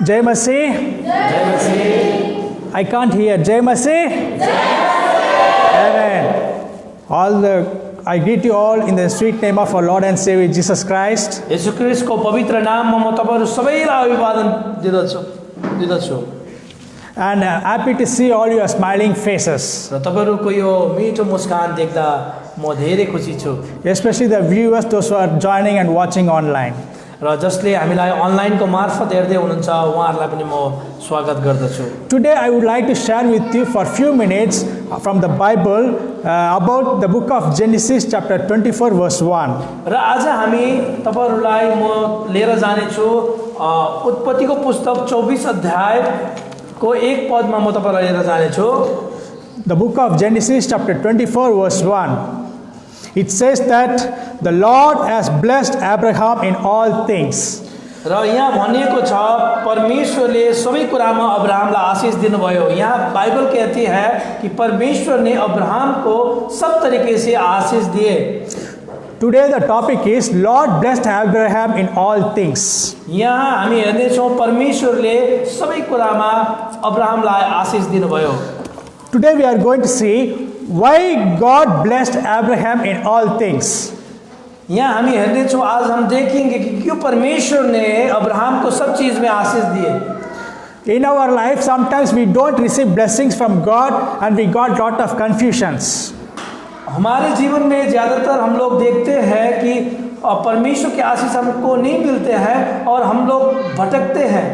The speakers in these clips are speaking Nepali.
Jai Masih. Jay Masih. I can't hear. Jai Masih. Amen. I greet you all in the sweet name of our Lord and Savior Jesus Christ. यीशु ख्रीष्टको पवित्र नाममा म तपाईहरु सबैलाई अभिवादन दिदछु। And happy to see all your smiling faces. र तपाईहरुको यो मिठो मुस्कान देख्दा म धेरै खुसी छु। Especially the viewers, those who are joining and watching online. र जसले हामीलाई अनलाइनको मार्फत हेर्दै हुनुहुन्छ उहाँहरूलाई पनि म स्वागत गर्दछु। Today I would like to share with you for a few minutes from the Bible about the book of Genesis chapter 24 verse 1. र आज हामी तपाईहरुलाई म लिएर जाने छु उत्पत्तिको पुस्तक 24 अध्यायको एक पदमा म तपाईहरुलाई लिएर जाने छु। The book of Genesis chapter 24 verse 1. It says that the Lord has blessed Abraham in all things. र यहाँ भनिएको छ परमेश्वरले सबै कुरामा अब्राहमलाई आशीष दिनुभयो। यहाँ बाइबल कहती है कि परमेश्वर ने अब्राहम को सब तरीके से आशीष दिए। Today the topic is Lord blessed Abraham in all things. यहाँ हामी हेर्ने छौं परमेश्वरले सबै कुरामा अब्राहमलाई आशीष दिनुभयो। Today we are going to see why God blessed Abraham in all things. यहाँ हामी हेर्ने छौं आज हम देखेंगे कि क्यों परमेश्वर ने अब्राहम को सब चीज में आशीष दिए। In our life sometimes we don't receive blessings from God and we got lot of confusions. हमारे जीवन में ज्यादातर हम लोग देखते हैं कि परमेश्वर के आशीष हमको नहीं मिलते हैं और हम लोग भटकते हैं।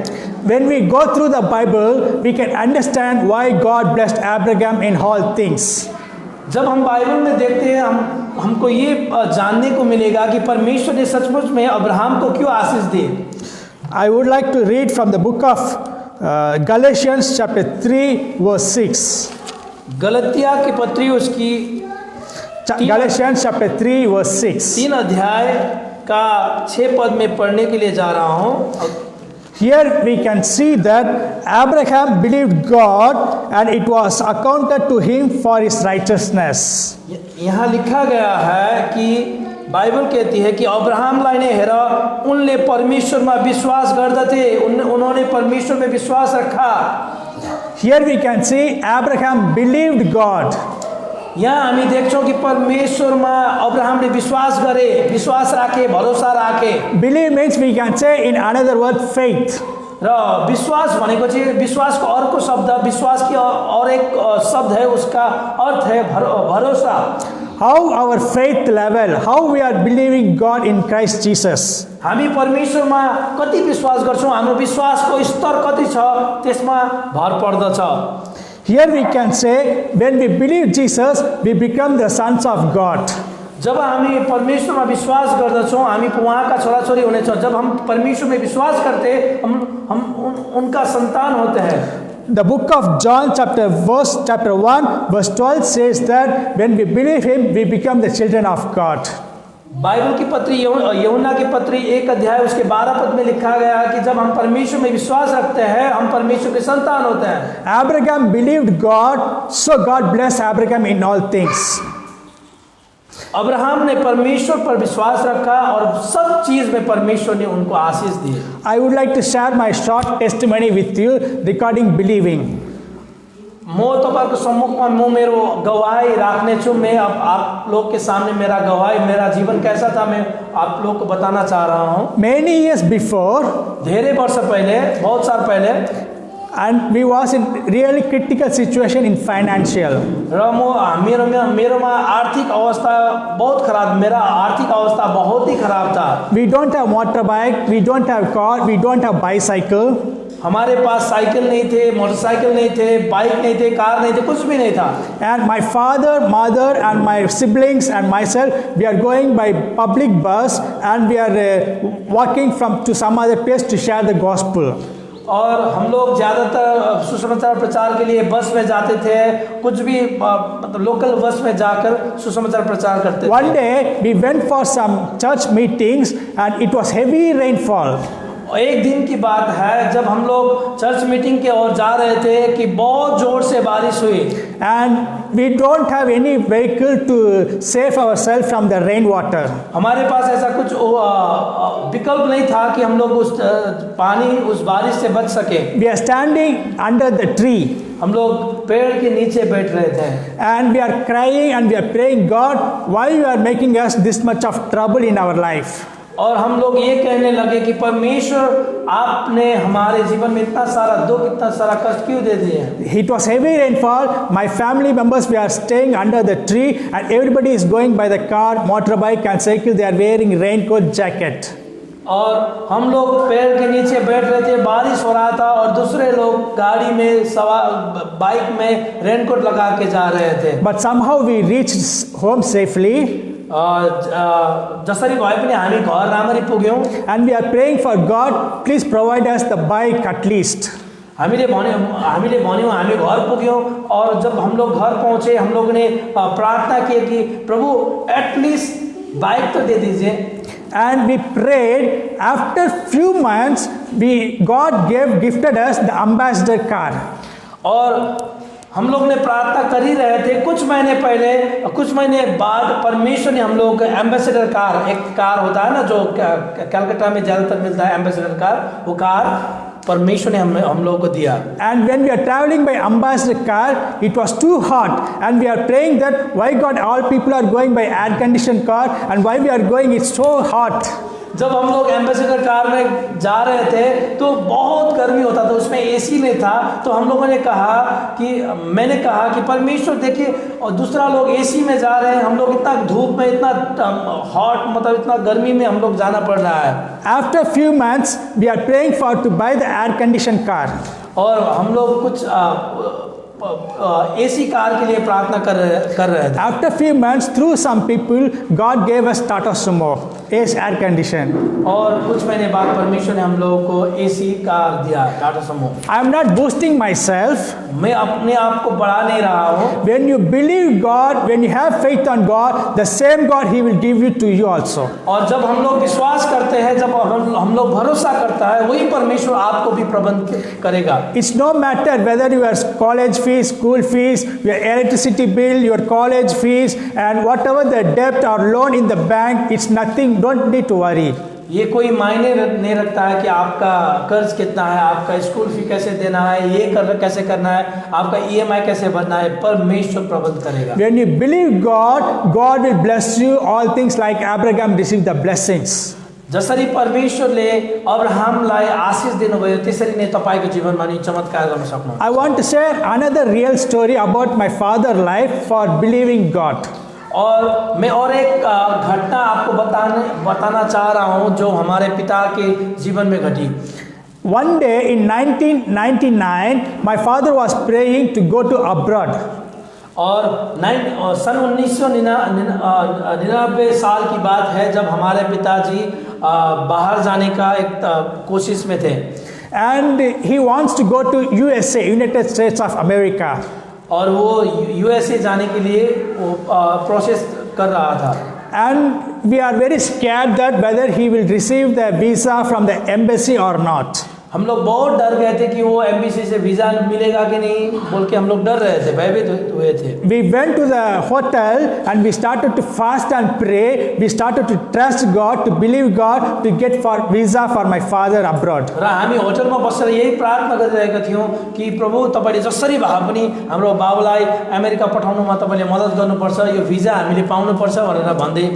When we go through the Bible, we can understand why God blessed Abraham in all things. जब हम बाइबल में देखते हैं हमको ये जानने को मिलेगा कि परमेश्वर ने सचमुच में अब्राहम को क्यों आशीष दी। I would like to read from the book of Galatians chapter 3 verse 6. गलतिया की पत्री उसकी Galatians chapter 3 verse 6. 3 अध्याय का 6 पद में पढ़ने के लिए जा रहा हूँ। Here we can see that Abraham believed God and it was accounted to him for his righteousness. यहाँ लिखा गया है कि बाइबल कहती है कि अब्राहमलाई नै हेर उनले परमेश्वरमा विश्वास गर्दथे, उन्होंने परमेश्वर में विश्वास रखा। Here we can see Abraham believed God. यहाँ हामी देख्छौं कि परमेश्वरमा अब्राहमले विश्वास गरे, विश्वास राखे, भरोसा राखे। Believe means we can say in another word faith. र विश्वास भनेको चाहिँ विश्वासको अर्को शब्द, विश्वास की और एक शब्द है, उसका अर्थ है भरोसा। How our faith level, how we are believing God in Christ Jesus. हामी परमेश्वरमा कति विश्वास गर्छौं, हाम्रो विश्वासको स्तर कति छ त्यसमा भर पर्दछ। Here we can say when we believe Jesus, we become the sons of God. जब हामी परमेश्वरमा विश्वास गर्दछौं हामी उहाँका छोराछोरी हुनेछौं। जब हम परमेश्वर में विश्वास करते हम उनका संतान होते हैं। The book of John chapter 1 verse 12 says that when we believe him we become the children of God. Bible की पत्री यूहन्ना की पत्री 1 अध्याय उसके 12 पद में लिखा गया कि जब हम परमेश्वर में विश्वास रखते हैं हम परमेश्वर के संतान होते हैं। Abraham believed God, so God blessed Abraham in all things. Abraham ने परमेश्वर पर विश्वास रखा और सब चीज में परमेश्वर ने उनको आशीष दी। I would like to share my short testimony with you regarding believing. म तपाईहरुको सम्मुखमा म मेरो गवाही राख्ने छु। मैं अब आप लोग के सामने मेरा गवाही, मेरा जीवन कैसा था मैं आप लोग को बताना चाह रहा हूँ। Many years before, धेरै वर्ष पहले, बहुत साल पहले, and we was in really critical situation in financial. र मेरोमा आर्थिक अवस्था बहुत खराब, मेरा आर्थिक अवस्था बहुत ही खराब था। We don't have motorbike, we don't have car, we don't have bicycle. हमारे पास साइकिल नहीं थे, मोटरसाइकिल नहीं थे, बाइक नहीं थे, कार नहीं थे, कुछ भी नहीं था। And my father, mother and my siblings and myself, we are going by public bus and we are walking to some other place to share the gospel. और हम लोग ज़्यादातर सुसमाचार प्रचार के लिए बस में जाते थे, कुछ भी मतलब लोकल बस में जाकर सुसमाचार प्रचार करते थे। One day we went for some church meetings and it was heavy rainfall. और एक दिन की बात है जब हम लोग चर्च मीटिंग के ओर जा रहे थे कि बहुत जोर से बारिश हुई and we don't have any vehicle to save ourselves from the rainwater. हमारे पास ऐसा कुछ विकल्प नहीं था कि हम लोग उस पानी उस बारिश से बच सके। We are standing under the tree हम लोग पेड़ के नीचे बैठ रहे थे and we are crying and we are praying, God, why you are making us this much of trouble in our life? और हम लोग ये कहने लगे कि परमेश्वर आपने हमारे जीवन में इतना सारा दुख इतना सारा कष्ट क्यों दे दिए। It was heavy rainfall. My family members we are staying under the tree and everybody is going by the car, motorbike and cycle. They are wearing raincoat jacket. और हम लोग पेड़ के नीचे बैठ रहे थे, बारिश हो रहा था और दूसरे लोग गाड़ी में सवार बाइक में रेनकोट लगा के जा रहे थे। But somehow we reached home safely. जसरी भए पनि हामी घर राम्ररी पुग्यौँ And we are praying for God, please provide us the bike at least. हामीले भन्यौँ हामी घर पुग्यौँ और जब हम लोग घर पहुँचे हम लोग ने प्रार्थना की कि प्रभु एटलीस्ट बाइक तो दे दीजिए। And we prayed. After few months, God gifted us the ambassador car. और हम लोग ने प्रार्थना कर ही रहे थे, कुछ महीने बाद परमेश्वर ने हम लोग एम्बेसडर कार, एक कार होता है ना जो कलकत्ता में ज़्यादातर मिलता है एम्बेसडर कार, वो कार परमेश्वर ने हम लोगों को दिया। And when we are traveling by ambassador car, it was too hot, and we are praying that why God all people are going by air conditioned car and why we are going it's so hot. जब हम लोग एम्बेसडर कार में जा रहे थे तो बहुत गर्मी होता था, उसमें एसी नहीं था, तो हम लोगों ने मैंने कहा कि परमेश्वर देखिए, और दूसरा लोग एसी में जा रहे हैं, हम लोग इतना धूप में इतना हॉट मतलब इतना गर्मी में हम लोग जाना पड़ रहा है। After few months we are praying for to buy the air conditioned car. और हम लोग कुछ एसी कार के लिए प्रार्थना कर रहे थे। After few months, through some people, God gave us Tata Sumo, air condition. और कुछ महीने बाद परमेश्वर ने हम लोगों को एसी कार दिया, Tata Sumo. I am not boasting myself. मैं अपने आप को बढ़ा नहीं रहा हूँ। When you believe God, when you have faith on God, the same God He will give you to you also. और जब हम लोग विश्वास करते हैं, जब हम लोग भरोसा करता है, वही परमेश्वर आपको भी प्रबंध करेगा। It's no matter whether you are college fees, school fees, your electricity bill, your college fees, and whatever the debt or loan in the bank, it's nothing. Don't need to worry. ये कोई मायने नहीं रखता है कि आपका कर्ज कितना है, आपका स्कूल फी कैसे देना है, कैसे करना है, आपका EMI कैसे भरना है, परमेश्वर प्रबंध करेगा। When you believe God, God will bless you all things like Abraham received the blessings. जसरी परमेश्वरले अब्राहमलाई आशीष दिनुभयो त्यसरी नै तपाईको जीवनमा नि चमत्कार गर्न सक्नुहुन्छ। I want to share another real story about my father life for believing God. और मैं और एक घटना आपको बताना चाह रहा हूँ जो हमारे पिता के जीवन में घटी। One day in 1999, my father was praying to go to abroad. और सन 1999 साल की बात है जब हमारे पिताजी बाहर जाने का एक कोशिश में थे। And he wants to go to USA, United States of America. और वो USA जाने के लिए वो प्रोसेस कर रहा था। And we are very scared that whether he will receive the visa from the embassy or not. हम लोग बहुत डर गए थे कि वो एम्बेसी से वीज़ा मिलेगा कि नहीं बोल के हम लोग डर रहे थे, भयभीत हुए थे। We went to the hotel and we started to fast and pray. We started to trust God, to believe God, to get for visa for my father abroad. र हामी होटलमा बसेर यही प्रार्थना गरिरहेका थियौँ कि प्रभु तपाईले जसरी भए पनि हाम्रो बाबुलाई अमेरिका पठाउनुमा तपाईले मद्दत गर्नुपर्छ, यो भिजा हामीले पाउनुपर्छ भनेर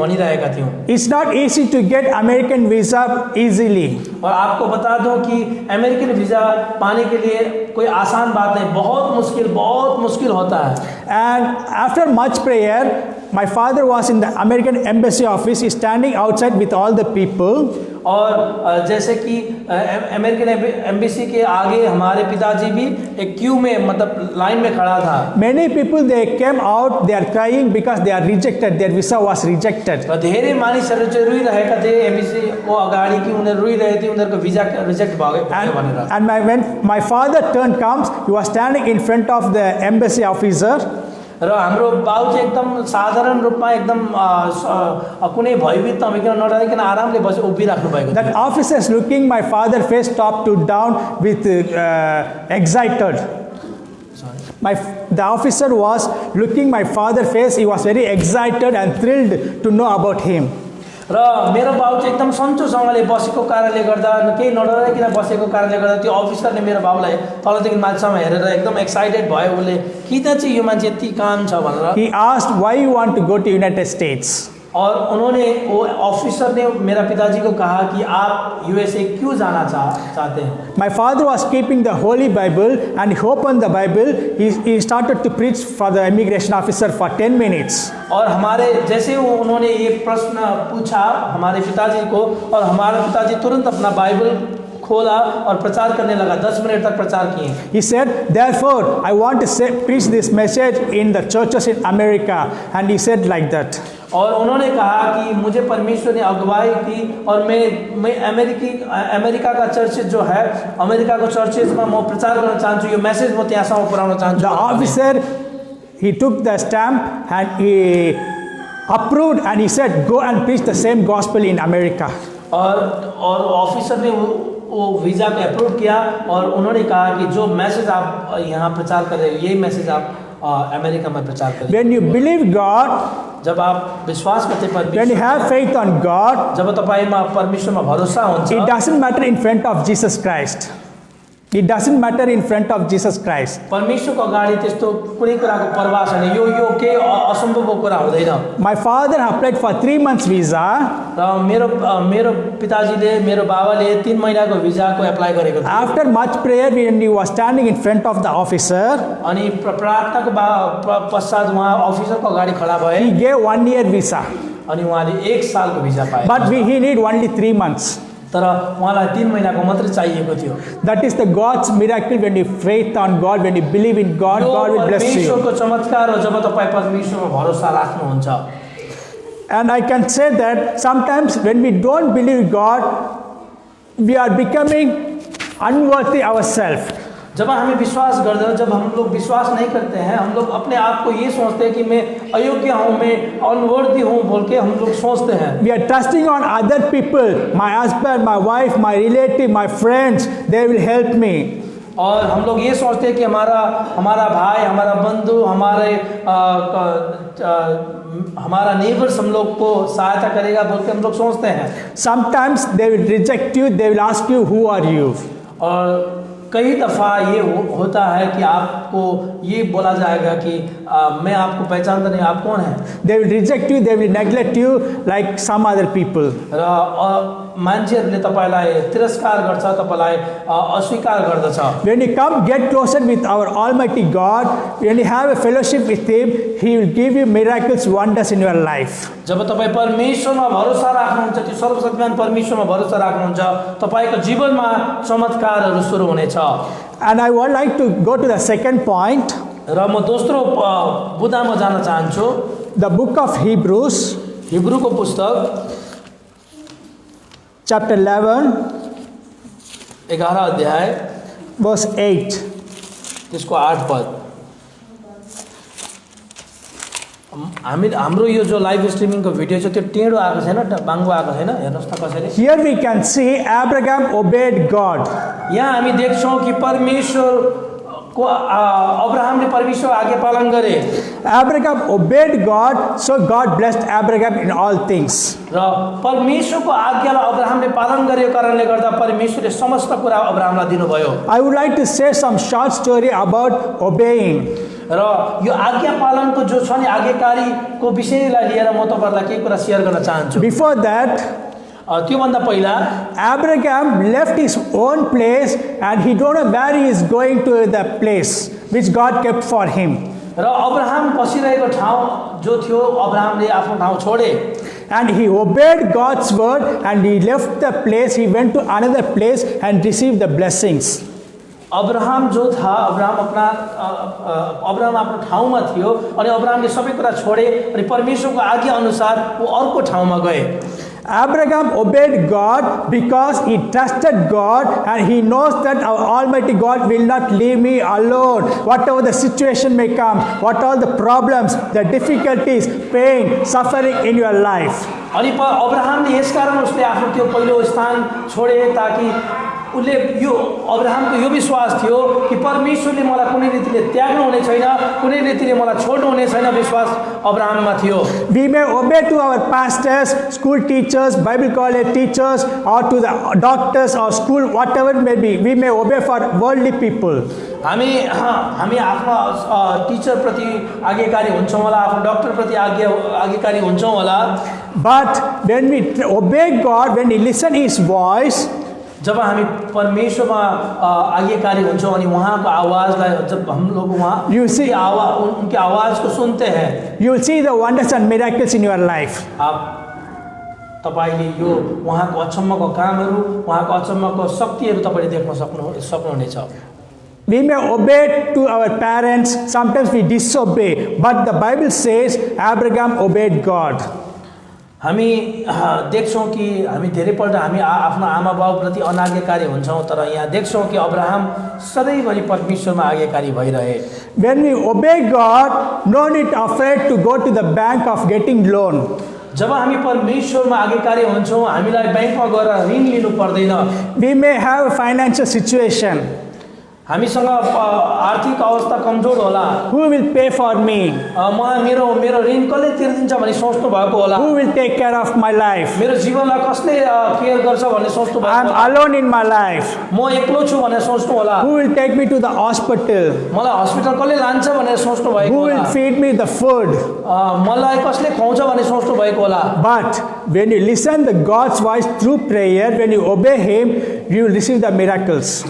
भनिरहेका थियौँ। It's not easy to get American visa easily. और आपको बता दूं कि अमेरिकन वीज़ा पाने के लिए कोई आसान बात नहीं, बहुत मुश्किल होता है। And after much prayer, my father was in the American embassy office, standing outside with all the people. और जैसे कि अमेरिकन एम्बेसी के आगे हमारे पिताजी भी एक क्यू में मतलब लाइन में खड़ा था। Many people they came out, they are crying because they are rejected, their visa was rejected. र धेरै मानिसहरू चाहिँ रोइरहेका थिए एम्बेसी को अगाडि कि उनीहरू रोइरहेथे उनीहरूको भिजा रिजेक्ट भयो भनेर। And when my father comes, he was standing in front of the embassy officer. र हाम्रो बाउ चाहिँ एकदम साधारण रूपमा एकदम कुनै भयभीत नभइकन नडराइकन आरामले उभिराख्नु भएको That officer is looking my father face top to down with excited. The officer was looking my father face. He was very excited and thrilled to know about him. र मेरो बाउ चाहिँ एकदम सन्चोसँगले बसेको कारणले गर्दा केही नडराइकन बसेको कारणले गर्दा त्यो अफिसरले मेरो बाउलाई तलदेखि माथिसम्म हेरेर एकदम एक्साइटेड भयो उसले किन चाहिँ यो मान्छे यति काम छ भनेर He asked, why you want to go to United States? और उन्होंने वो ऑफिसर ने मेरा पिताजी को कहा कि आप यूएसए क्यों जाना चाहते हैं. My father was keeping the Holy Bible and he opened the Bible. He started to preach for the immigration officer for 10 minutes. और हमारे जैसे वो उन्होंने ये प्रश्न पूछा हमारे पिताजी को और हमारे पिताजी तुरंत अपना बाइबल खोला और प्रचार करने लगा. 10 मिनट तक प्रचार किए. He said, therefore I want to preach this message in the churches in America, and he said like that. और उन्होंने कहा कि मुझे परमेश्वर ने अगुवाई की और मैं अमेरिका का चर्चेज जो है अमेरिका को चर्चेज में मैं प्रचार करना चाहन्छु यो मेसेज म त्यहाँसम्म पुर्याउन चाहन्छु. The officer, he took the stamp and he approved and he said, go and preach the same gospel in America. और ऑफिसर ने वो वीज़ा को अप्रूव किया और उन्होंने कहा कि जो मैसेज आप यहाँ प्रचार कर रहे हो यही मैसेज आप अमेरिका में प्रचार करें. When you believe God, जब आप विश्वास करते हैं when you have faith on God, जब तपाईमा परमेश्वरमा भरोसा हुन्छ, it doesn't matter in front of Jesus Christ. It doesn't matter in front of Jesus Christ. परमेश्वरको अगाडि त्यस्तो कुनै कुराको परवाह छैन. यो के असम्भवको कुरा हुँदैन. My father applied for 3 months visa. र मेरो पिताजीले मेरो बाबाले 3 महिनाको भिजाको एप्लाई गरेको थियो. After much prayer, when he was standing in front of the officer, अनि प्रार्थनाको पश्चात उहाँ अफिसरको अगाडि खडा भए. he gave 1 year visa. अनि उहाँले 1 सालको भिजा पाए. But he need only 3 months. तर उहाँलाई 3 महिनाको मात्र चाहिएको थियो. That is the God's miracle. When you faith on God, when you believe in God, God will bless you. परमेश्वरको चमत्कार हो जब तपाई परमेश्वरमा भरोसा राख्नुहुन्छ. And I can say that sometimes when we don't believe God, we are becoming unworthy ourselves. जब हमें विश्वास गर्दैन, जब हम लोग विश्वास नहीं करते हैं, हम लोग अपने आप को ये सोचते हैं कि मैं अयोग्य हूँ, मैं अनवर्दी हूँ बोल के हम लोग सोचते हैं. We are trusting on other people, my husband, my wife, my relative, my friends, they will help me. और हम लोग ये सोचते हैं कि हमारा भाई, हमारा बंधु, हमारा नेबर्स हम लोग को सहायता करेगा बोल के हम लोग सोचते हैं. Sometimes they will reject you, they will ask you, who are you? और कई दफ़ा ये होता है कि आपको ये बोला जाएगा कि मैं आपको पहचानता नहीं, आप कौन हैं. They will reject you, they will neglect you like some other people. र मान्छेहरूले तपाईलाई तिरस्कार गर्छ, तपाईलाई अस्वीकार गर्दछ. When you come get closer with our Almighty God, when you have a fellowship with Him, He will give you miracles, wonders in your life. जब तपाईँ परमेश्वरमा भरोसा राख्नुहुन्छ, त्यो सर्वशक्तिमान परमेश्वरमा भरोसा राख्नुहुन्छ, तपाईको जीवनमा चमत्कारहरू सुरु हुनेछ. And I would like to go to the second point. र म दोस्रो बुदामा जान चाहन्छु. The book of Hebrews, हिब्रूको पुस्तक chapter 11, 11 अध्याय verse 8. त्यसको 8 पद. हाम्रो यो जो लाइभ स्ट्रिमिङको भिडियो छ त्यो टेढो आएको छैन, बाङ्गो आएको छैन. हेर्नुहोस् त कसरी. Here we can see Abraham obeyed God. यहाँ हामी देख्छौँ कि परमेश्वर को अब्राहमले परमेश्वर आज्ञा पालन गरे. Abraham obeyed God, so God blessed Abraham in all things. र परमेश्वरको आज्ञालाई अब्राहमले पालन गरेको कारणले गर्दा परमेश्वरले समस्त कुरा अब्राहमलाई दिनुभयो. I would like to say some short story about obeying. र यो आज्ञा पालनको जो छ नि आज्ञाकारीको विषयलाई लिएर म तपाईहरुलाई केही कुरा शेयर गर्न चाहन्छु. Before that, त्योभन्दा पहिला Abraham left his own place and he don't know where he is going to the place which God kept for him. र अब्राहम बसिरहेको ठाउँ जो थियो अब्राहमले आफ्नो ठाउँ छोडे. And he obeyed God's word and he left the place, he went to another place and received the blessings. Abraham जो था अब्राहम आफ्नो ठाउँमा थियो अनि अब्राहमले सबै कुरा छोडे अनि परमेश्वरको आज्ञा अनुसार वो अर्को ठाउँमा गए. Abraham obeyed God because he trusted God and he knows that our Almighty God will not leave me alone. Whatever the situation may come, what all the problems, the difficulties, pain, suffering in your life. अनि अब्राहमले यसकारण उसले आफ्नो त्यो पहिलो स्थान छोडे ताकि उसले यो अब्राहमको यो विश्वास थियो कि परमेश्वरले मलाई कुनै रीतिले त्याग्नु हुने छैन, कुनै रीतिले मलाई छोड्नु हुने छैन, विश्वास अब्राहममा थियो। We may obey to our pastors, school teachers, Bible college teachers, or to the doctors or school, whatever it may be. We may obey for worldly people. हामी आफ्नो टिचर प्रति आज्ञाकारी हुन्छौँ होला, आफ्नो डाक्टर प्रति आज्ञाकारी हुन्छौँ होला। But when we obey God, when we listen His voice, जब हामी परमेश्वरमा आज्ञाकारी हुन्छौँ अनि उहाँको आवाजलाई जब हम लोग वहाँ You see- उनकी आवाज को सुनते हैं, you will see the wonders and miracles in your life. तपाईले यो उहाँको अचम्मको कामहरू, उहाँको अचम्मको शक्तिहरू तपाईले देख्न सक्नुहुनेछ। We may obey to our parents, sometimes we disobey, but the Bible says Abraham obeyed God. हामी देख्छौँ कि हामी धेरैपल्ट हामी आफ्नो आमा बाउप्रति अनाज्ञाकारी हुन्छौँ, तर यहाँ देख्छौँ कि अब्राहम सधैँभरि परमेश्वरमा आज्ञाकारी भइरहे। When we obey God, no need afraid to go to the bank of getting loan. जब हामी परमेश्वरमा आज्ञाकारी हुन्छौँ, हामीलाई ब्याङ्कमा गएर ऋण लिनु पर्दैन। We may have a financial situation. हामीसँग आर्थिक अवस्था कमजोर होला, Who will pay for me? मलाई मेरो ऋण कसले तिर्दिन्छ भन्ने सोच्नु भएको होला, Who will take care of my life? मेरो जीवनलाई कसले केयर गर्छ भन्ने सोच्नु भएको I'm होला, alone in my life. म एक्लो छु भनेर सोच्नु होला, Who will take me to the hospital? मलाई हस्पिटल कसले लान्छ भनेर सोच्नु भएको Who will होला, feed me the food? मलाई कसले खुवाउँछ भन्ने सोच्नु भएको होला। But when you listen to God's voice through prayer, when you obey Him, you will receive the miracles.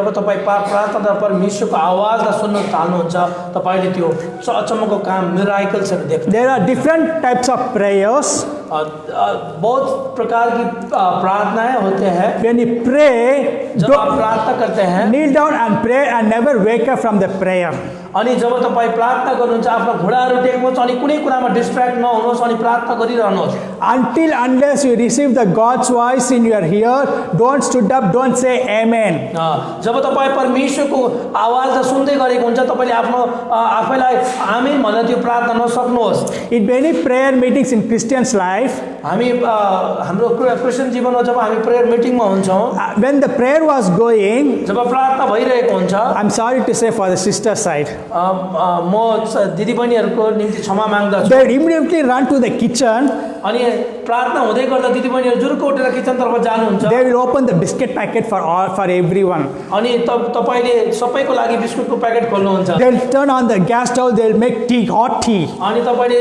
जब तपाईँ प्रार्थना परमेश्वरको आवाजलाई सुन्न थाल्नुहुन्छ, तपाईले त्यो अचम्मको काम मिराकल्सहरू देख्नुहुन्छ। There are different types of prayers. बहुत प्रकार की प्रार्थनाएं होते हैं। When you pray, जब आप प्रार्थना करते हैं, kneel down and pray and never wake up from the prayer. अनि जब तपाईँ प्रार्थना गर्नुहुन्छ, आफ्नो घुँडाहरू टेक्नुहोस् अनि कुनै कुरामा डिस्ट्र्याक्ट नहुनुहोस् अनि प्रार्थना गरिरहनुहोस्। Until unless you receive the God's voice in your ear, don't stood up, don't say amen. जब तपाईँ परमेश्वरको आवाजलाई सुन्दै गरेको हुन्छ, तपाईँले आफ्नो आफैलाई आमेन भनेर त्यो प्रार्थना नसक्नुहोस्। In many prayer meetings in Christians' life, हामी हाम्रो क्रिस्चियन जीवनमा जब हामी प्रेयर मिटिङमा हुन्छौँ, when the prayer was going, जब प्रार्थना भइरहेको हुन्छ, I'm sorry to say for the sister side, म दिदीबहिनीहरूको निम्ति क्षमा माग्दछु। they immediately run to the kitchen. अनि प्रार्थना हुँदै गर्दा दिदीबहिनीहरू जुरुक्क उठेर किचनतर्फ जानुहुन्छ। They will open the biscuit packet for everyone. अनि तपाईले सबैको लागि बिस्कुटको प्याकेट खोल्नुहुन्छ। They'll turn on the gas stove. They'll make tea, hot tea. अनि तपाईले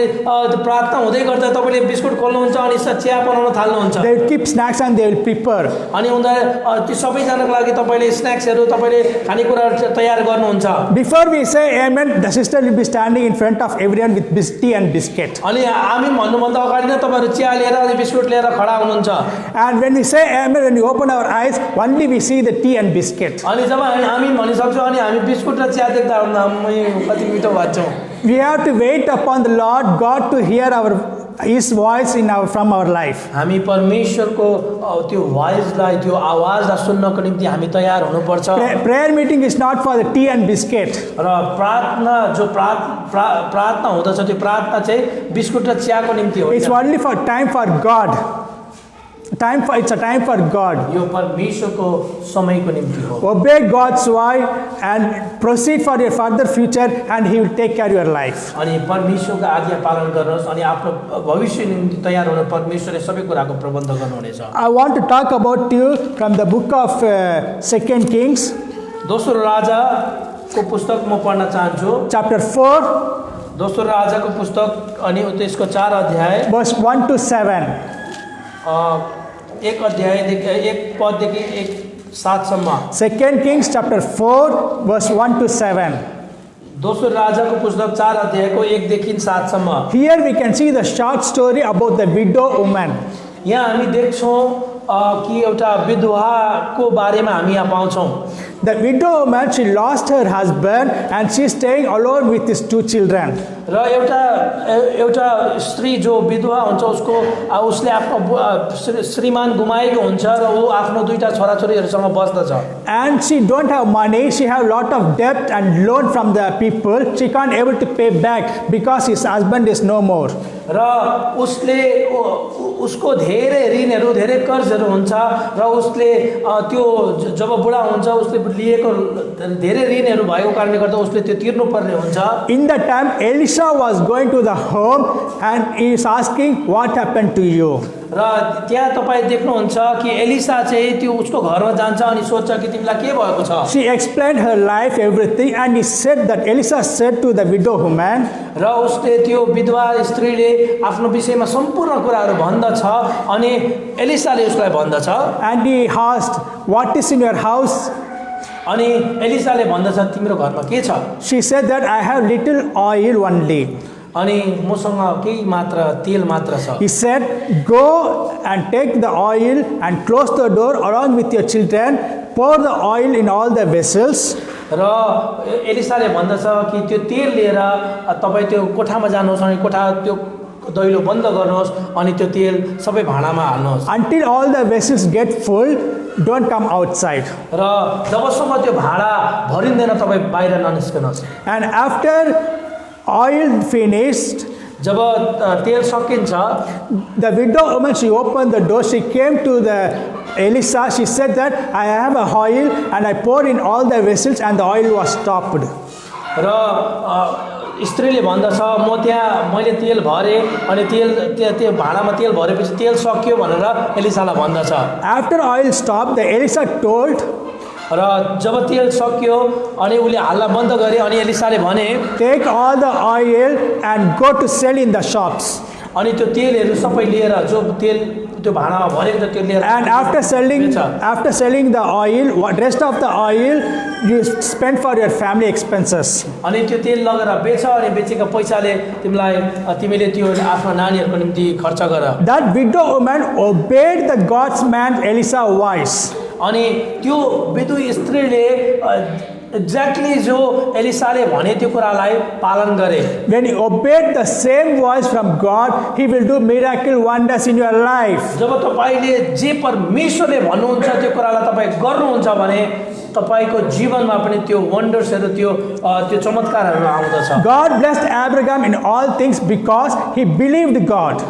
प्रार्थना हुँदै गर्दा तपाईले बिस्कुट खोल्नुहुन्छ अनि चिया बनाउन थाल्नुहुन्छ। They'll keep snacks and they will prepare. अनि उनीहरू त्यो सबैजनाको लागि तपाईले स्न्याक्सहरू, तपाईले खानेकुराहरू तयार गर्नुहुन्छ। Before we say amen, the sister will be standing in front of everyone with tea and biscuit. अनि आमीन भन्नुभन्दा अगाडि नै तपाईहरु चिया लिएर अनि बिस्कुट लिएर खडा हुनुहुन्छ। And when we say amen, when we open our eyes, only we see the tea and biscuit. अनि जब हामी आमीन भनिसक्छौँ अनि हामी बिस्कुट र चिया देख्दा कति मिठो भन्छौँ। We have to wait upon the Lord God to hear His voice from our life. हामी परमेश्वरको त्यो भोइसलाई, त्यो आवाजलाई सुन्नको निम्ति हामी तयार हुनुपर्छ। Prayer meeting is not for the tea and biscuit. र प्रार्थना जो प्रार्थना हुँदछ त्यो प्रार्थना चाहिँ बिस्कुट र चियाको निम्ति हो। It's only for time for God. It's a time for God. यो परमेश्वरको समयको निम्ति हो। Obey God's voice and proceed for your further future, and He will take care of your life. अनि परमेश्वरको आज्ञा पालन गर्नुहोस् अनि आफ्नो भविष्यको निम्ति तयार हुन परमेश्वरले सबै कुराको प्रबन्ध गर्नुहुनेछ। I want to talk about you from the book of 2 Kings. दोस्रो राजाको पुस्तक म पढ्न चाहन्छु। Chapter 4, दोस्रो राजाको पुस्तक अनि त्यसको 4 अध्याय verse 1 to 7. एक अध्यायदेखि एक पददेखि 1-7 सम्म। 2 Kings chapter 4, verse 1 to 7. दोस्रो राजाको पुस्तक 4 अध्यायको 1देखि 7 सम्म। Here we can see the short story about the widow woman. यहाँ हामी देख्छौँ कि एउटा विधवाको बारेमा हामी यहाँ पाउँछौँ। The widow woman, she lost her husband and she's staying alone with his 2 children. र एउटा स्त्री जो विधवा हुन्छ उसले आफ्नो श्रीमान गुमाएको हुन्छ र ऊ आफ्नो 2टा छोराछोरीहरूसँग बस्दछ And she don't have money, she have lot of debt and loan from the people. She can't able to pay back because his husband is no more. र उसको धेरै ऋणहरू धेरै कर्जहरू हुन्छ र उसले त्यो जब बुढा हुन्छ उसले लिएको धेरै ऋणहरू भएको कारणले गर्दा उसले त्यो तिर्नुपर्ने हुन्छ In that time, Elisha was going to the home and he is asking, what happened to you? र त्यहाँ तपाईँ देख्नुहुन्छ कि एलिसा चाहिँ त्यो उसको घरमा जान्छ अनि सोध्छ कि तिमीलाई के भएको छ She explained her life, everything, and he said that Elisha said to the widow woman, र उसले त्यो विधवा स्त्रीले आफ्नो विषयमा सम्पूर्ण कुराहरू भन्दछ अनि एलिसाले उसलाई भन्दछ and he asked, what is in your house? अनि एलिसाले भन्दछ तिम्रो घरमा के छ She said that I have little oil only. अनि मसँग केही मात्र तेल मात्र छ He said, go and take the oil and close the door along with your children, pour the oil in all the vessels. र एलिसाले भन्दछ कि त्यो तेल लिएर तपाईँ त्यो कोठामा जानुहोस् अनि कोठा त्यो दैलो बन्द गर्नुहोस् अनि त्यो तेल सबै भाँडामा हाल्नुहोस् Until all the vessels get full, don't come outside. र जबसम्म त्यो भाँडा भरिँदैन तपाईँ बाहिर ननिस्कनुहोस् And after oil finished, जब तेल सकिन्छ the widow woman, she opened the door, she came to the Elisha, she said that I have a oil and I poured in all the vessels and the oil was stopped. र स्त्रीले भन्दछ म त्यहाँ मैले तेल भरेँ अनि त्यो भाँडामा तेल भरेपछि तेल सकियो भनेर एलिसालाई भन्दछ After oil stopped, the Elisha told, र जब तेल सकियो अनि उसले हाल्न बन्द गरे अनि एलिसाले भने take all the oil and go to sell in the shops. अनि त्यो तेलहरू सबै लिएर जो तेल त्यो भाँडामा भरेको छ त्यो लिएर And after selling the oil, what rest of the oil you spend for your family expenses. अनि त्यो तेल लगेर बेच अनि बेचेको पैसाले तिमीले त्यो आफ्नो नानीहरूको निम्ति खर्च गर That widow woman obeyed the God's man Elisha's voice. अनि त्यो विधु स्त्रीले एक्ज्याक्टली जो एलिसाले भने त्यो कुरालाई पालन गरे When you obeyed the same voice from God, He will do miracle wonders in your life. जब तपाईले जे परमेश्वरले भन्नुहुन्छ त्यो कुरालाई तपाईँ गर्नुहुन्छ भने तपाईको जीवनमा पनि त्यो वन्डर्सहरू त्यो चमत्कारहरू आउँदछ God blessed Abraham in all things because he believed God.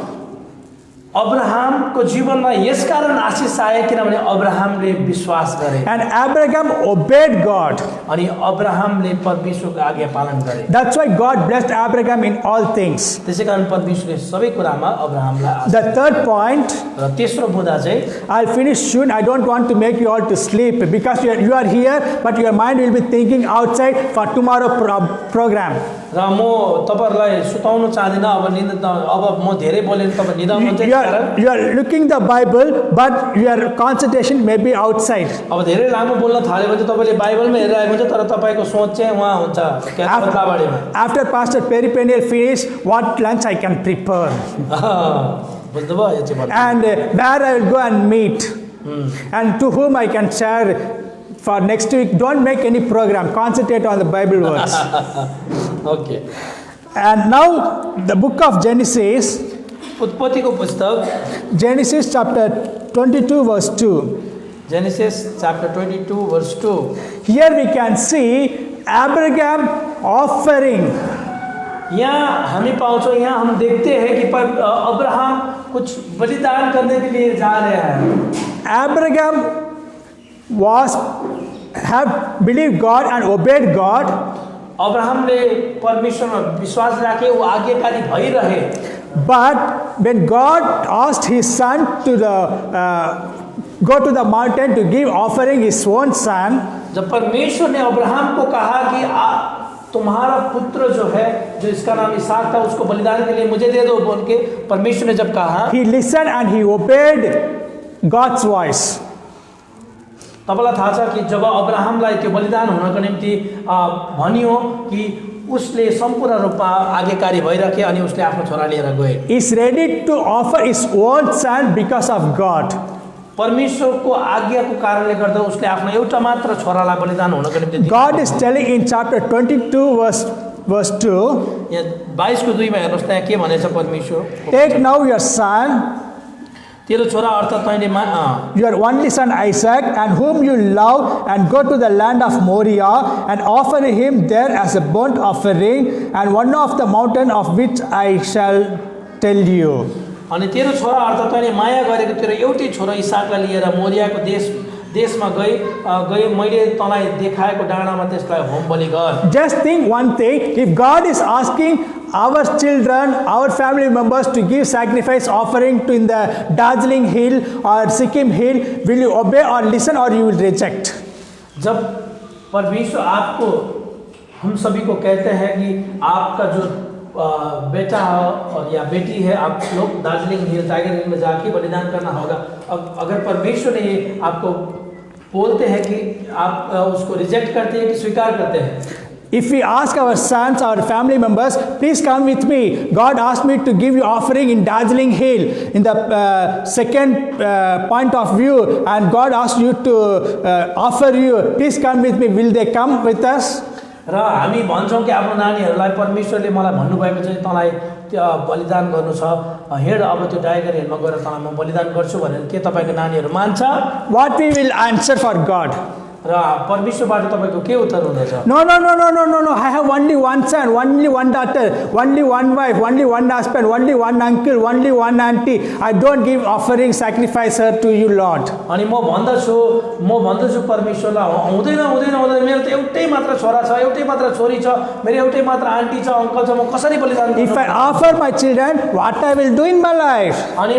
अब्राहमको जीवनमा यसकारण आशीष आए किनभने अब्राहमले विश्वास गरे And Abraham obeyed God. अनि अब्राहमले परमेश्वरको आज्ञा पालन गरे That's why God blessed Abraham in all things. त्यसैकारण परमेश्वरले सबै कुरामा अब्राहमलाई The third point, र तेस्रो बुँदा चाहिँ I'll finish soon. I don't want to make you all to sleep because you are here, but your mind will be thinking outside for tomorrow program. र म तपाईहरुलाई सुताउन चाहदिन अब म धेरै बोलेर तपाई निदाउनुहुन्छ You are looking the Bible, but your concentration may be outside. अब धेरै लामो बोल्न थाल्यो भने तपाईले बाइबलमा हेरिरहेको हुन्छ तर तपाईको सोच चाहिँ वहाँ हुन्छ क्याथोलिकबाडीमा After Pastor Perry Peniel finish, what lunch I can prepare, बुझ्नुभयो यो चाहिँ and where I will go and meet, and to whom I can share for next week. Don't make any program. Concentrate on the Bible words. Okay And now the book of Genesis, उत्पत्तिको पुस्तक Genesis chapter 22 verse 2. Genesis chapter 22 verse 2 Here we can see Abraham offering. यहाँ हामी पाउँछौँ यहाँ हम देखते हैं कि अब्राहम कुछ बलिदान करने के लिए जा रहे हैं Abraham have believed God and obeyed God. अब्राहमले परमेश्वरमा विश्वास राखे वो आज्ञाकारी भइरहे But when God asked his son to go to the mountain to give offering his own son, जब परमेश्वर ने अब्राहम को कहा कि तुम्हारा पुत्र जो है जो इसका नाम इसहाक था उसको बलिदान के लिए मुझे दे दो बोल के परमेश्वर ने जब कहा he listened and he obeyed God's voice. तपाईँलाई थाहा छ कि जब अब्राहमलाई त्यो बलिदान हुनको निम्ति भनियो कि उसले सम्पूर्ण रूपमा आज्ञाकारी भइरहे अनि उसले आफ्नो छोरा लिएर गए He is ready to offer his own son because of God. परमेश्वरको आज्ञाको कारणले गर्दा उसले आफ्नो एउटा मात्र छोरालाई बलिदान हुनको निम्ति दिए। God is telling in chapter 22 verse 2, यहाँ 22 को 2 मा हेर्नुस् त यहाँ के भनेछ परमेश्वर, take now your son, तेरो छोरा अर्थात् तैँले your only son Isaac, and whom you love, and go to the land of Moriah, and offer him there as a burnt offering, and one of the mountain of which I shall tell you. अनि तेरो छोरा अर्थात् तैँले माया गरेको तेरो एउटै छोरा इसाकलाई लिएर मोरियाको देशमा गए मैले तँलाई देखाएको डाँडामा त्यसलाई होम बलि गर। Just think one thing, if God is asking our children, our family members to give sacrifice offering to in the Darjeeling hill or Sikkim hill, will you obey or listen, or you will reject? जब परमेश्वर आपको हम सभी को कहते हैं कि आपका जो बेटा और या बेटी है, आप लोग दार्जिलिंग हिल टाइगर हिल में जाके बलिदान करना होगा। अब अगर परमेश्वर ने ये आपको बोलते हैं कि आप उसको रिजेक्ट करते हैं कि स्वीकार करते हैं? If we ask our sons, our family members, please come with me. God asked me to give you offering in Darjeeling Hill in the second point of view, and God asked you to offer you. Please come with me. Will they come with us? र हामी भन्छौँ कि आफ्नो नानीहरूलाई परमेश्वरले मलाई भन्नुभएको चाहिँ तँलाई त्यो बलिदान गर्नु छ, हिँड अब त्यो टाइगर हिलमा गएर तँलाई म बलिदान गर्छु भनेर के तपाईँको नानीहरू मान्छ? What we will answer for God? र परमेश्वरबाट तपाईँको के उत्तर हुनेछ? No. I have only one son, only one daughter, only one wife, only one husband, only one uncle, only one auntie. I don't give offering, sacrifice her to you, Lord. अनि म भन्दछु परमेश्वरलाई हुँदैन मेरो त एउटै मात्र छोरा छ, एउटै मात्र छोरी छ, मेरो एउटै मात्र आन्टी छ, अङ्कल छ, म कसरी बलिदान गर्नु? If I offer my children, what I will do in my life? अनि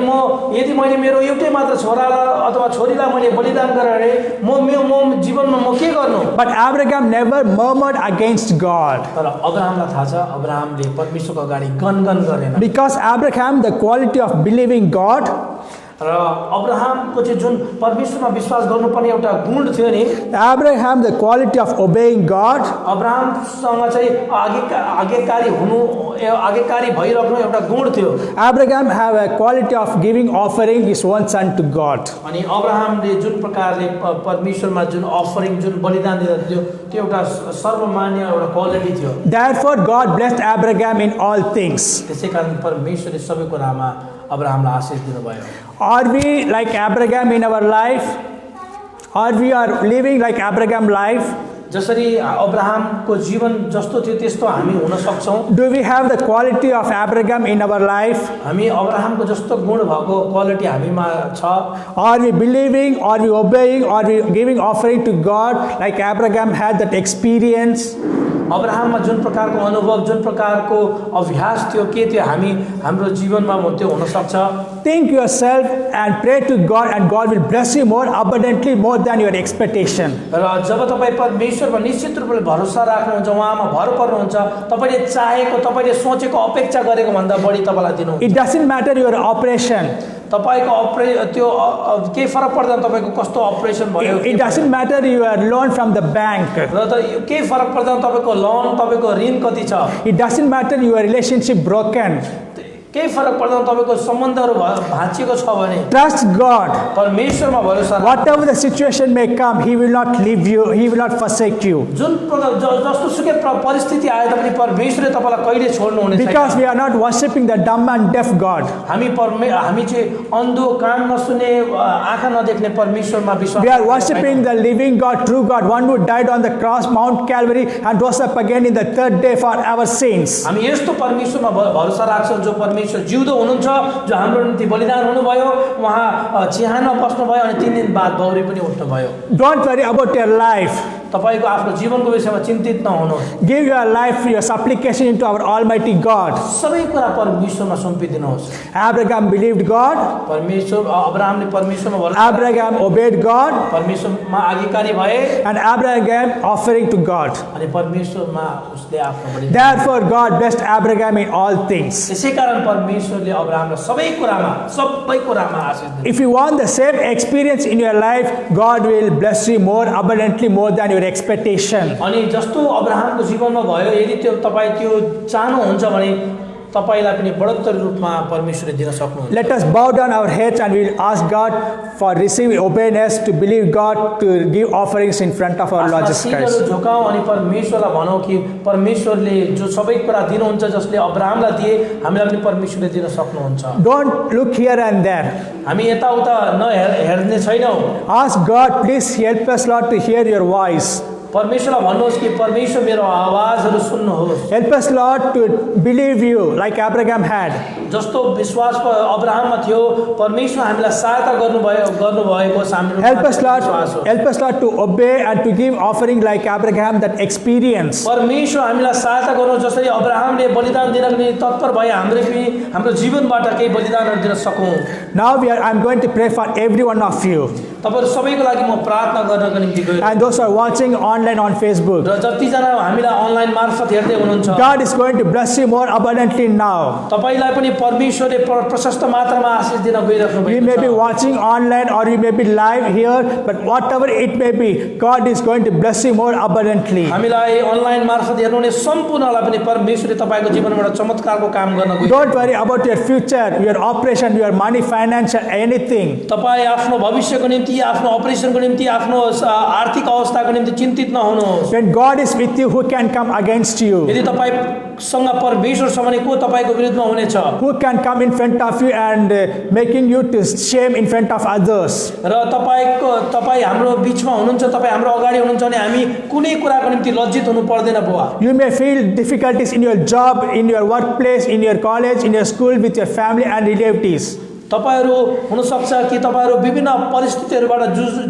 यदि मैले मेरो एउटै मात्र छोरालाई अथवा छोरीलाई मैले बलिदान गरेँ म जीवनमा म के गर्नु? But Abraham never murmured against God. तर अब्राहमलाई थाहा छ, अब्राहमले परमेश्वरको अगाडि गनगन गरेन। Because Abraham, the quality of believing God, र अब्राहमको चाहिँ जुन परमेश्वरमा विश्वास गर्नुपर्ने एउटा गुण थियो नि, Abraham, the quality of obeying God, अब्राहमसँग चाहिँ आज्ञाकारी भइराख्नु एउटा गुण थियो। Abraham have a quality of giving offering his one son to God. अनि अब्राहमले जुन प्रकारले परमेश्वरमा जुन अफरिङ जुन बलिदान दिँदा थियो त्यो एउटा सर्वमान्य एउटा क्वालिटी थियो। Therefore God blessed Abraham in all things. त्यसै कारण परमेश्वरले सबै कुरामा अब्राहमलाई आशीष दिनुभयो। Are we like Abraham in our life? Or we are living like Abraham life? जसरी अब्राहमको जीवन जस्तो थियो त्यस्तो हामी हुन सक्छौं? Do we have the quality of Abraham in our life? हामी अब्राहमको जस्तो गुण भएको क्वालिटी हामीमा छ? Are we believing, are we obeying, are we giving offering to God like Abraham had that experience? अब्राहममा जुन प्रकारको अनुभव, जुन प्रकारको अभ्यास थियो, के थियो हाम्रो जीवनमा त्यो हुन सक्छ? Think yourself and pray to God, and God will bless you more abundantly, more than your expectation. र जब तपाईँ परमेश्वरमा निश्चित रूपले भरोसा राख्नुहुन्छ, उहाँमा भर पर्नुहुन्छ, तपाईले चाहेको, तपाईले सोचेको, अपेक्षा गरेको भन्दा बढी तपाईलाई दिनुहुन्छ। It doesn't matter your operation. तपाईको त्यो के फरक पर्दैन तपाईको कस्तो अपरेसन भयो। It doesn't matter your loan from the bank. र त के फरक पर्दैन तपाईको लोन, तपाईको ऋण कति छ। It doesn't matter your relationship broken. केही फरक पर्दैन तपाईको सम्बन्धहरु भाँचिएको छ भने। Trust God. परमेश्वरमा भरोसा राख्नु। Whatever the situation may come, He will not leave you. He will not forsake you. जुन जस्तो सुकै परिस्थिति आए तापनि परमेश्वरले तपाईलाई कहिले छोड्नु हुने छैन। Because we are not worshiping the dumb and deaf God. हामी चाहिँ अन्धो, कान नसुन्ने, आँखा नदेख्ने परमेश्वरमा विश्वास। We are worshiping the living God, true God, one who died on the cross, Mount Calvary, and rose up again in the third day for our sins. हामी यस्तो परमेश्वरमा भरोसा राख्छौं जो परमेश्वर जिउँदो हुनुहुन्छ, जो हाम्रो निम्ति बलिदान हुनुभयो, उहाँ चिहानमा बस्नुभयो अनि 3 दिन बाद बौरी पनि उठ्नुभयो। Don't worry about your life. तपाईको आफ्नो जीवनको विषयमा चिन्तित नहुनुहोस्। Give your life, your supplication into our Almighty God. सबै कुरा परमेश्वरमा सुम्पिदिनुहोस्। Abraham believed God. अब्राहमले परमेश्वरमा भरोसा। Abraham obeyed God. परमेश्वरमा आज्ञाकारी भए। And Abraham offering to God. अनि परमेश्वरमा उसले आफ्नो बलिदान। Therefore God blessed Abraham in all things. त्यसै कारण परमेश्वरले अब्राहमलाई सबै कुरामा आशीष दिए। If you want the same experience in your life, God will bless you more abundantly, more than your expectation. अनि जस्तो अब्राहमको जीवनमा भयो, यदि त्यो तपाई त्यो चाहनुहुन्छ भने तपाईलाई पनि बढोत्तरी रूपमा परमेश्वरले दिन सक्नुहुन्छ। Let us bow down our heads and we'll ask God for receiving obedience to believe God to give offerings in front of our Lord Jesus सिरहरू Christ. झुकाऊ अनि परमेश्वरलाई भनौँ कि परमेश्वरले जो सबै कुरा दिनुहुन्छ, जसले अब्राहमलाई दिए, हामीलाई पनि परमेश्वरले दिन सक्नुहुन्छ। Don't look here and there. हामी यताउता हेर्ने छैनौँ। Ask God, please help us, Lord, to hear your voice. परमेश्वरलाई भन्नुहोस् कि परमेश्वर मेरो आवाजहरू सुन्नुहोस्। Help us, Lord, to believe you like Abraham had. जस्तो विश्वास अब्राहममा थियो, परमेश्वर हामीलाई सहायता गर्नुभएको हाम्रो Help us, विश्वास हो। Lord. Help us, Lord, to obey and to give offering like Abraham, that experience. परमेश्वर हामीलाई सहायता गर्नु, जसरी अब्राहमले बलिदान दिनको निम्ति तत्पर भए, हामीले पनि हाम्रो जीवनबाट केही बलिदानहरू दिन सकौँ। Now I'm going to pray for every one of you. तपाईहरु सबैको लागि म प्रार्थना गर्नको निम्ति गएको And those who are watching online on Facebook. र जतिजना हामीलाई अनलाइन मार्फत हेर्दै हुनुहुन्छ, God is going to bless you more abundantly now. तपाईलाई पनि परमेश्वरले प्रशस्त मात्रामा आशीष दिन गइराख्नु You भएको may be छ। watching online or you may be live here, but whatever it may be, God is going to bless you more abundantly. हामीलाई अनलाइन मार्फत हेर्नुहुने सम्पूर्णलाई पनि परमेश्वरले तपाईको जीवनमा चमत्कारको काम गर्न गइरहेको Don't worry about your future, your operation, your money, financial, anything. तपाईँ आफ्नो भविष्यको निम्ति, आफ्नो अपरेसनको निम्ति, आफ्नो आर्थिक अवस्थाको निम्ति चिन्तित नहुनुहोस्। When God is with you, who can come against you? यदि तपाईसँग परमेश्वर छ भने को तपाईको विरुद्धमा हुनेछ? Who can come in front of you and making you to shame in front of others? र तपाईँ हाम्रो बीचमा हुनुहुन्छ, तपाईँ हाम्रो अगाडि हुनुहुन्छ भने हामी कुनै कुराको निम्ति लज्जित हुनु पर्दैन बुवा। You may feel difficulties in your job, in your workplace, in your college, in your school, with your family and relatives. तपाईहरु हुन सक्छ कि तपाईहरु विभिन्न परिस्थितिहरुबाट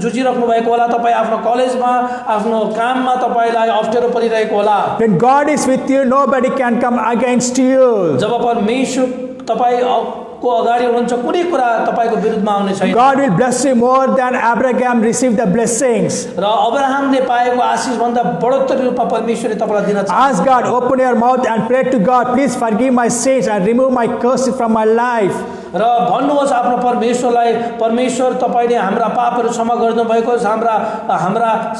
जुझिराख्नु भएको होला। तपाईँ आफ्नो कलेजमा, आफ्नो काममा तपाईलाई अप्ठ्यारो परिरहेको होला। When God is with you, nobody can come against you. जब परमेश्वर तपाईको अगाडि हुनुहुन्छ, कुनै कुरा तपाईको विरुद्धमा आउने छैन। God will bless you more than Abraham received the blessings. र अब्राहमले पाएको आशीष भन्दा बढोत्तरी रूपमा परमेश्वरले तपाईलाई दिन चाहनुहुन्छ। Ask God, open your mouth and pray to God, please forgive my sins and remove my curses from my life. र भन्नुहोस् आफ्नो परमेश्वरलाई, परमेश्वर तपाईले हाम्रा पापहरू क्षमा गरिदिनु भएको छ,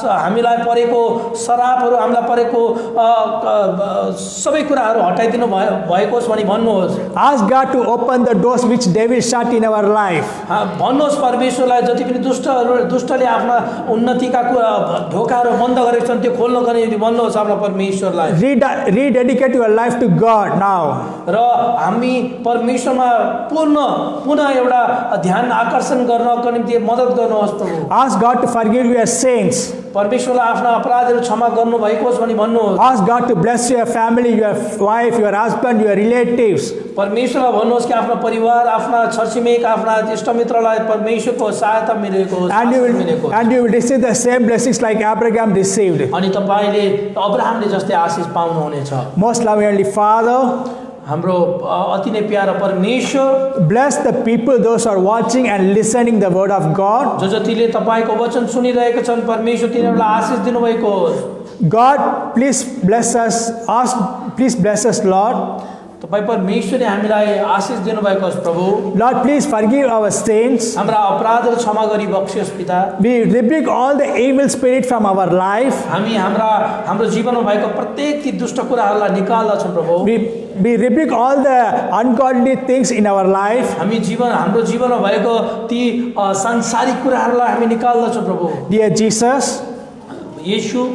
हामीलाई परेको श्रापहरू, हामीलाई परेको सबै कुराहरू हटाइदिनु भएको छ भनी भन्नुहोस्। Ask God to open the doors which devil shut in our life. भन्नुहोस् परमेश्वरलाई, जति पनि दुष्टले आफ्ना उन्नतिका ढोकाहरू बन्द गरेका छन् त्यो खोल्नको निम्ति भन्नुहोस् आफ्नो परमेश्वरलाई। Rededicate your life to God now. र हामी परमेश्वरमा पुनः एउटा ध्यान आकर्षण गर्नको निम्ति मद्दत गर्नुहोस् प्रभु। Ask God to forgive your sins. परमेश्वरले आफ्ना अपराधहरू क्षमा गर्नु भएको छ भनी भन्नुहोस्। Ask God to bless your family, your wife, your husband, your relatives. परमेश्वरलाई भन्नुहोस् कि आफ्नो परिवार, आफ्ना छरछिमेक, आफ्ना इष्टमित्रलाई परमेश्वरको सहायता मिलेको होस्, And you will receive the same blessings like Abraham received. अनि तपाईले अब्राहमले जस्तै आशीष पाउनुहुनेछ। Most loving Heavenly Father, हाम्रो अति नै प्यारा परमेश्वर, bless the people, those who are watching and listening the word of God. जो जतिले तपाईको वचन सुनिरहेका छन्, परमेश्वर तिनीहरूलाई आशीष दिनुभएको होस्। God, please bless us. Please bless us, Lord. तपाईँ परमेश्वरले हामीलाई आशीष दिनुभएको होस् प्रभु। Lord, please forgive our sins. हाम्रा अपराधहरू क्षमा गरी बक्सियोस् पिता। We rebuke all the evil spirit from our life. हामी हाम्रो जीवनमा भएको प्रत्येक ती दुष्ट कुराहरूलाई निकाल्दछौँ प्रभु। We rebuke all the ungodly things in our life. हाम्रो जीवनमा भएको ती सांसारिक कुराहरूलाई हामी निकाल्दछौँ प्रभु। Dear Jesus, Yeshu,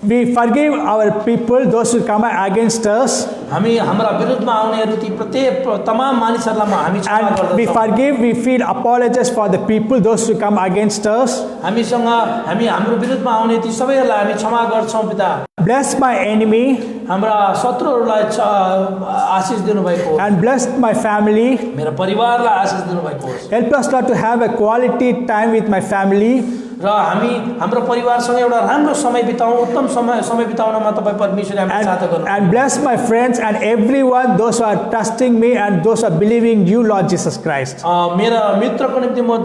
we forgive our people, those who come against us. हामी हाम्रा विरुद्धमा आउनेहरू ती प्रत्येक तमाम मानिसहरूलाई हामी क्षमा And we गर्दछौँ। forgive, we feel apologies for the people, those who come against us. हाम्रो विरुद्धमा आउने ती सबैहरूलाई हामी क्षमा गर्छौँ पिता। Bless my enemy हाम्रा शत्रुहरूलाई आशीष दिनुभएको होस्। and bless my family. मेरो परिवारलाई आशीष दिनुभएको होस्। Help us, Lord, to have a quality time with my family. र हाम्रो परिवारसँग एउटा राम्रो समय बिताउँ, उत्तम समय बिताउनमा तपाईँ परमेश्वरले हामीलाई सहायता गर्नु। And bless my friends and everyone, those who are trusting me and those who are believing you, Lord Jesus Christ. मेरा मित्रको निम्ति म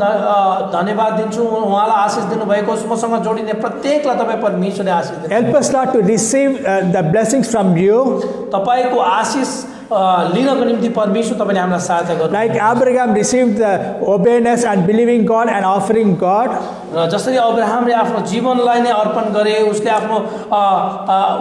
धन्यवाद दिन्छु, उहाँलाई आशीष दिनुभएको होस्। मसँग जोडिने प्रत्येकलाई तपाईँ परमेश्वरले आशीष दिनु। Help us, Lord, to receive the blessings from you. तपाईको आशीष लिनको निम्ति परमेश्वर तपाईले हामीलाई सहायता गर्नु। Like Abraham received the obedience and believing God and offering God. र जसरी अब्राहमले आफ्नो जीवनलाई नै अर्पण गरे, उसले आफ्नो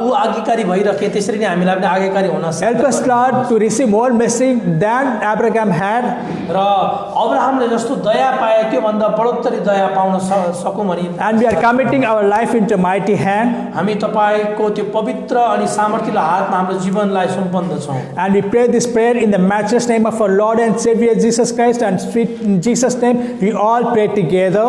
ऊ आज्ञाकारी भइरहे, त्यसरी नै हामीलाई पनि आज्ञाकारी हुन सक्छ। Help us, Lord, to receive more blessing than Abraham had. र अब्राहमले जस्तो दया पाए त्योभन्दा बढोत्तरी दया पाउन सकौँ भनी And we are committing our life into mighty hand. हामी तपाईँको त्यो पवित्र अनि सामर्थ्यले हातमा हाम्रो जीवनलाई सुम्पन्दछौँ। And we pray this prayer in the matchless name of our Lord and Savior Jesus Christ, and in Jesus' name we all pray together.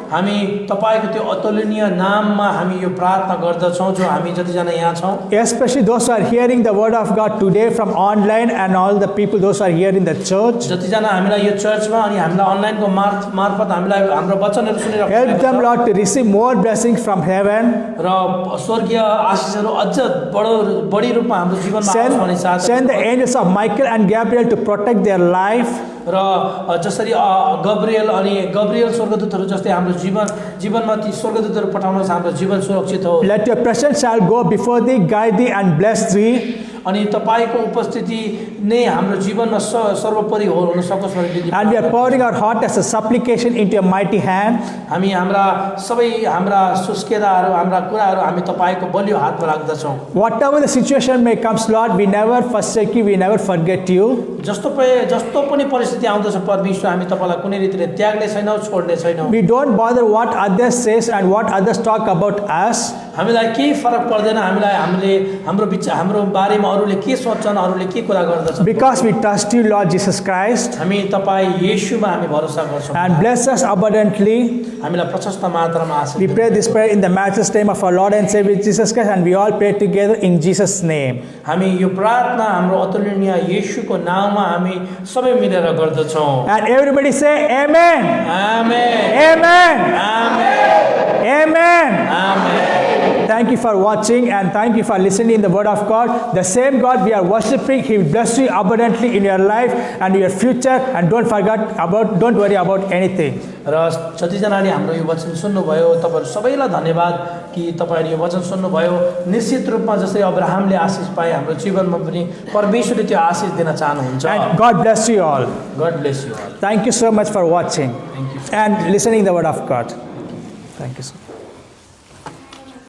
हामी तपाईँको त्यो अतुलनीय नाममा हामी यो प्रार्थना गर्दछौँ जो हामी जतिजना यहाँ छौँ। Especially those who are hearing the word of God today from online, and all the people, those who are here in the church. जतिजना हामीलाई यो चर्चमा अनि हामीलाई अनलाइनको मार्फत हामीलाई हाम्रो वचनहरू सुनेर Help them, Lord, to receive more blessings from heaven. र स्वर्गीय आशिषहरू अझ बढी रूपमा हाम्रो जीवनमा आओस् भन्ने चाहन्छु। Send the angels of Michael and Gabriel to protect their life. र जसरी गब्रियल स्वर्गदूतहरू जस्तै हाम्रो जीवनमा ती स्वर्गदूतहरू पठाउनुहोस्, हाम्रो जीवन सुरक्षित हो। Let your presence shall go before thee, guide thee, and bless thee. अनि तपाईँको उपस्थिति नै हाम्रो जीवनमा सर्वोपरि हुन सकोस् भनेर विनती। And we are pouring our heart as a supplication into your mighty hand. हामी हाम्रा सुस्केदाहरू, हाम्रा कुराहरू हामी तपाईँको बलियो हातमा राख्दछौँ। Whatever the situation may come, Lord, we never forsake you, we never forget you. जस्तो पनि परिस्थिति आउँदछ परमेश्वर, हामी तपाईँलाई कुनै रीतिले त्याग्ने छैनौँ, छोड्ने छैनौँ। We don't bother what others says and what others talk about us. हामीलाई केही फरक पर्दैन, हामीले हाम्रो बारेमा अरूले के सोच्छन्, अरूले के कुरा गर्दछन्। Because we trust you, Lord Jesus Christ. हामी तपाईँ येशूमा हामी भरोसा गर्छौँ। And bless us abundantly. हामीलाई प्रशस्त मात्रामा आशीष We pray this prayer in the matchless name of our Lord and Savior Jesus Christ, and we all pray together in Jesus' name. हामी यो प्रार्थना हाम्रो अतुलनीय येशूको नाममा हामी सबै मिलेर गर्दछौँ। And everybody say Amen. Amen. Amen. Amen. Amen. Amen. Thank you for watching, and thank you for listening in the word of God. The same God we are worshiping, He will bless you abundantly in your life and your future, and don't worry about anything. र जतिजनाले हाम्रो यो वचन सुन्नुभयो, तपाईँहरू सबैलाई धन्यवाद कि तपाईँहरूले यो वचन सुन्नुभयो। निश्चित रूपमा जस्तै अब्राहमले आशिष पाए, हाम्रो जीवनमा पनि परमेश्वरले त्यो आशिष दिन चाहनुहुन्छ। And God bless you all. God bless you all. Thank you so much for watching Thank you. and listening the word of God. Thank you so much.